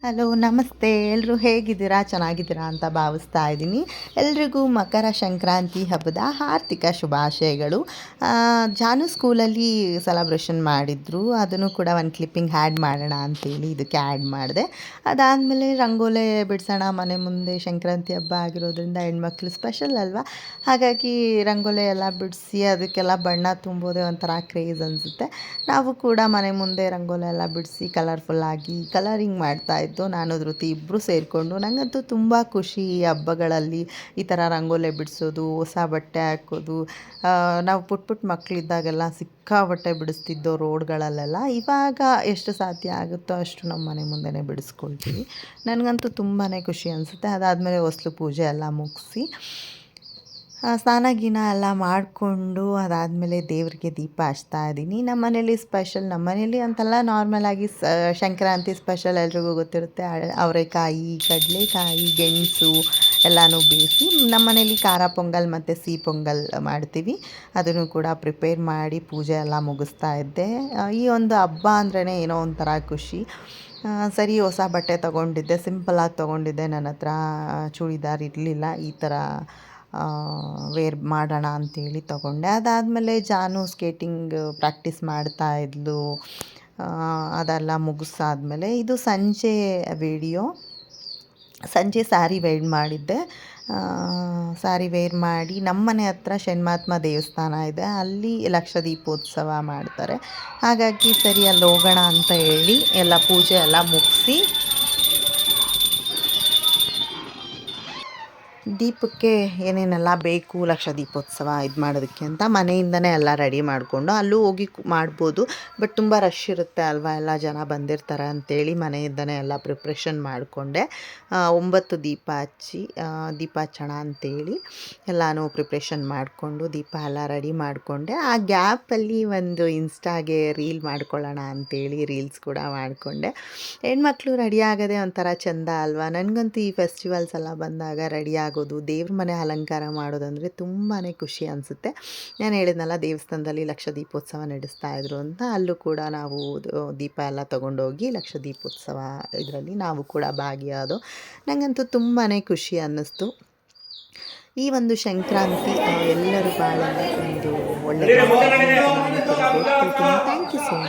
Hello ನಮಸ್ತೆ ಎಲ್ಲರೂ ಹೇಗಿದ್ದೀರಾ ಚೆನ್ನಾಗಿದ್ದೀರಾ ಅಂತ ಭಾವಿಸ್ತಾ ಇದ್ದೀನಿ. ಎಲ್ರಿಗೂ ಮಕರ ಸಂಕ್ರಾಂತಿ ಹಬ್ಬದ ಆರ್ಥಿಕ ಶುಭಾಶಯಗಳು. ಜಾನು ಸ್ಕೂಲಲ್ಲಿ ಸೆಲೆಬ್ರೇಷನ್ ಮಾಡಿದ್ರು, ಅದನ್ನು ಕೂಡ ಒಂದು ಕ್ಲಿಪ್ಪಿಂಗ್ ಆ್ಯಡ್ ಮಾಡೋಣ ಅಂತೇಳಿ ಇದಕ್ಕೆ ಆ್ಯಡ್ ಮಾಡಿದೆ. ಅದಾದಮೇಲೆ ರಂಗೋಲೆ ಬಿಡಿಸೋಣ ಮನೆ ಮುಂದೆ, ಸಂಕ್ರಾಂತಿ ಹಬ್ಬ ಆಗಿರೋದ್ರಿಂದ ಹೆಣ್ಮಕ್ಳು ಸ್ಪೆಷಲ್ ಅಲ್ವಾ, ಹಾಗಾಗಿ ರಂಗೋಲೆ ಎಲ್ಲ ಬಿಡಿಸಿ ಅದಕ್ಕೆಲ್ಲ ಬಣ್ಣ ತುಂಬೋದೇ ಒಂಥರ ಕ್ರೇಜ್ ಅನಿಸುತ್ತೆ. ನಾವು ಕೂಡ ಮನೆ ಮುಂದೆ ರಂಗೋಲೆ ಎಲ್ಲ ಬಿಡಿಸಿ ಕಲರ್ಫುಲ್ಲಾಗಿ ಕಲರಿಂಗ್ ಮಾಡ್ತಾಯಿದ್ವಿ. ನಾನು ಧೃತಿ ಇಬ್ಬರು ಸೇರಿಕೊಂಡು. ನನಗಂತೂ ತುಂಬ ಖುಷಿ ಈ ಹಬ್ಬಗಳಲ್ಲಿ ಈ ಥರ ರಂಗೋಲೆ ಬಿಡಿಸೋದು, ಹೊಸ ಬಟ್ಟೆ ಹಾಕೋದು. ನಾವು ಪುಟ್ಟ ಮಕ್ಕಳಿದ್ದಾಗೆಲ್ಲ ಸಿಕ್ಕಾಬಟ್ಟೆ ಬಿಡಿಸ್ತಿದ್ದೋ ರೋಡ್ಗಳಲ್ಲೆಲ್ಲ. ಇವಾಗ ಎಷ್ಟು ಸಾಧ್ಯ ಆಗುತ್ತೋ ಅಷ್ಟು ನಮ್ಮ ಮನೆ ಮುಂದೆನೇ ಬಿಡಿಸ್ಕೊಳ್ತೀವಿ. ನನಗಂತೂ ತುಂಬಾ ಖುಷಿ ಅನಿಸುತ್ತೆ. ಅದಾದಮೇಲೆ ಹೊಸ್ಲು ಪೂಜೆ ಎಲ್ಲ ಮುಗಿಸಿ ಸ್ನಾನ ಗೀನ ಎಲ್ಲ ಮಾಡಿಕೊಂಡು ಅದಾದಮೇಲೆ ದೇವರಿಗೆ ದೀಪ ಹಚ್ತಾ ಇದ್ದೀನಿ. ನಮ್ಮ ಮನೇಲಿ ಸ್ಪೆಷಲ್, ನಮ್ಮ ಮನೇಲಿ ಅಂತಲ್ಲ, ನಾರ್ಮಲಾಗಿ ಸಂಕ್ರಾಂತಿ ಸ್ಪೆಷಲ್ ಎಲ್ರಿಗೂ ಗೊತ್ತಿರುತ್ತೆ. ಅವರೆಕಾಯಿ, ಕಡಲೆಕಾಯಿ, ಗೆಣಸು ಎಲ್ಲನೂ ಬೇಯಿಸಿ ನಮ್ಮ ಮನೇಲಿ ಖಾರ ಪೊಂಗಲ್ ಮತ್ತು ಸಿಹಿ ಪೊಂಗಲ್ ಮಾಡ್ತೀವಿ. ಅದನ್ನು ಕೂಡ ಪ್ರಿಪೇರ್ ಮಾಡಿ ಪೂಜೆ ಎಲ್ಲ ಮುಗಿಸ್ತಾ ಇದ್ದೆ. ಈ ಒಂದು ಹಬ್ಬ ಅಂದ್ರೇ ಏನೋ ಒಂಥರ ಖುಷಿ. ಸರಿ, ಹೊಸ ಬಟ್ಟೆ ತೊಗೊಂಡಿದ್ದೆ, ಸಿಂಪಲಾಗಿ ತೊಗೊಂಡಿದ್ದೆ. ನನ್ನ ಹತ್ರ ಚೂಡಿದಾರ್ ಇರಲಿಲ್ಲ, ಈ ಥರ ವೇರ್ ಮಾಡೋಣ ಅಂಥೇಳಿ ತೊಗೊಂಡೆ. ಅದಾದಮೇಲೆ ಜಾನು ಸ್ಕೇಟಿಂಗ್ ಪ್ರಾಕ್ಟೀಸ್ ಮಾಡ್ತಾಯಿದ್ಲು. ಅದೆಲ್ಲ ಮುಗಿಸಾದ್ಮೇಲೆ ಇದು ಸಂಜೆ ವಿಡಿಯೋ. ಸಂಜೆ ಸ್ಯಾರಿ ವೇರ್ ಮಾಡಿದ್ದೆ. ಸ್ಯಾರಿ ವೇರ್ ಮಾಡಿ ನಮ್ಮ ಮನೆ ಹತ್ರ ಷಣ್ಮಾತ್ಮ ದೇವಸ್ಥಾನ ಇದೆ, ಅಲ್ಲಿ ಲಕ್ಷ ದೀಪೋತ್ಸವ ಮಾಡ್ತಾರೆ. ಹಾಗಾಗಿ ಸರಿ ಅಲ್ಲಿ ಹೋಗೋಣ ಅಂತ ಹೇಳಿ ಎಲ್ಲ ಪೂಜೆ ಎಲ್ಲ ಮುಗಿಸಿ ದೀಪಕ್ಕೆ ಏನೇನೆಲ್ಲ ಬೇಕು ಲಕ್ಷ ದೀಪೋತ್ಸವ ಇದು ಮಾಡೋದಕ್ಕೆ ಅಂತ ಮನೆಯಿಂದನೇ ಎಲ್ಲ ರೆಡಿ ಮಾಡಿಕೊಂಡು ಅಲ್ಲೂ ಹೋಗಿ ಮಾಡ್ಬೋದು. ಬಟ್ ತುಂಬ ರಶ್ ಇರುತ್ತೆ ಅಲ್ವಾ, ಎಲ್ಲ ಜನ ಬಂದಿರ್ತಾರೆ ಅಂಥೇಳಿ ಮನೆಯಿಂದನೇ ಎಲ್ಲ ಪ್ರಿಪ್ರೇಷನ್ ಮಾಡಿಕೊಂಡೆ. 9 ದೀಪ ಹಚ್ಚಿ ದೀಪ ಹಚ್ಚೋಣ ಅಂಥೇಳಿ ಎಲ್ಲನೂ ಪ್ರಿಪ್ರೇಷನ್ ಮಾಡಿಕೊಂಡು ದೀಪ ಎಲ್ಲ ರೆಡಿ ಮಾಡಿಕೊಂಡೆ. ಆ ಗ್ಯಾಪಲ್ಲಿ ಒಂದು ಇನ್ಸ್ಟಾಗೆ ರೀಲ್ ಮಾಡ್ಕೊಳ್ಳೋಣ ಅಂಥೇಳಿ ರೀಲ್ಸ್ ಕೂಡ ಮಾಡಿಕೊಂಡೆ. ಹೆಣ್ಮಕ್ಳು ರೆಡಿ ಆಗೋದೇ ಒಂಥರ ಚೆಂದ ಅಲ್ವಾ. ನನಗಂತೂ ಈ ಫೆಸ್ಟಿವಲ್ಸ್ ಎಲ್ಲ ಬಂದಾಗ ರೆಡಿ ಆಗೋದು, ದೇವ್ರ ಮನೆ ಅಲಂಕಾರ ಮಾಡೋದಂದರೆ ತುಂಬಾ ಖುಷಿ ಅನಿಸುತ್ತೆ. ನಾನು ಹೇಳಿದ್ನಲ್ಲ, ದೇವಸ್ಥಾನದಲ್ಲಿ ಲಕ್ಷ ದೀಪೋತ್ಸವ ನಡೆಸ್ತಾಯಿದ್ರು ಅಂತ, ಅಲ್ಲೂ ಕೂಡ ನಾವು ದೀಪ ಎಲ್ಲ ತೊಗೊಂಡೋಗಿ ಲಕ್ಷ ದೀಪೋತ್ಸವ ಇದರಲ್ಲಿ ನಾವು ಕೂಡ ಭಾಗಿಯಾದೋ. ನನಗಂತೂ ತುಂಬಾ ಖುಷಿ ಅನ್ನಿಸ್ತು. ಈ ಒಂದು ಸಂಕ್ರಾಂತಿ ಎಲ್ಲರ ಬಾಳಲ್ಲಿ ಒಂದು ಒಳ್ಳೆಯ ಥ್ಯಾಂಕ್ ಯು ಸೊ ಮಚ್.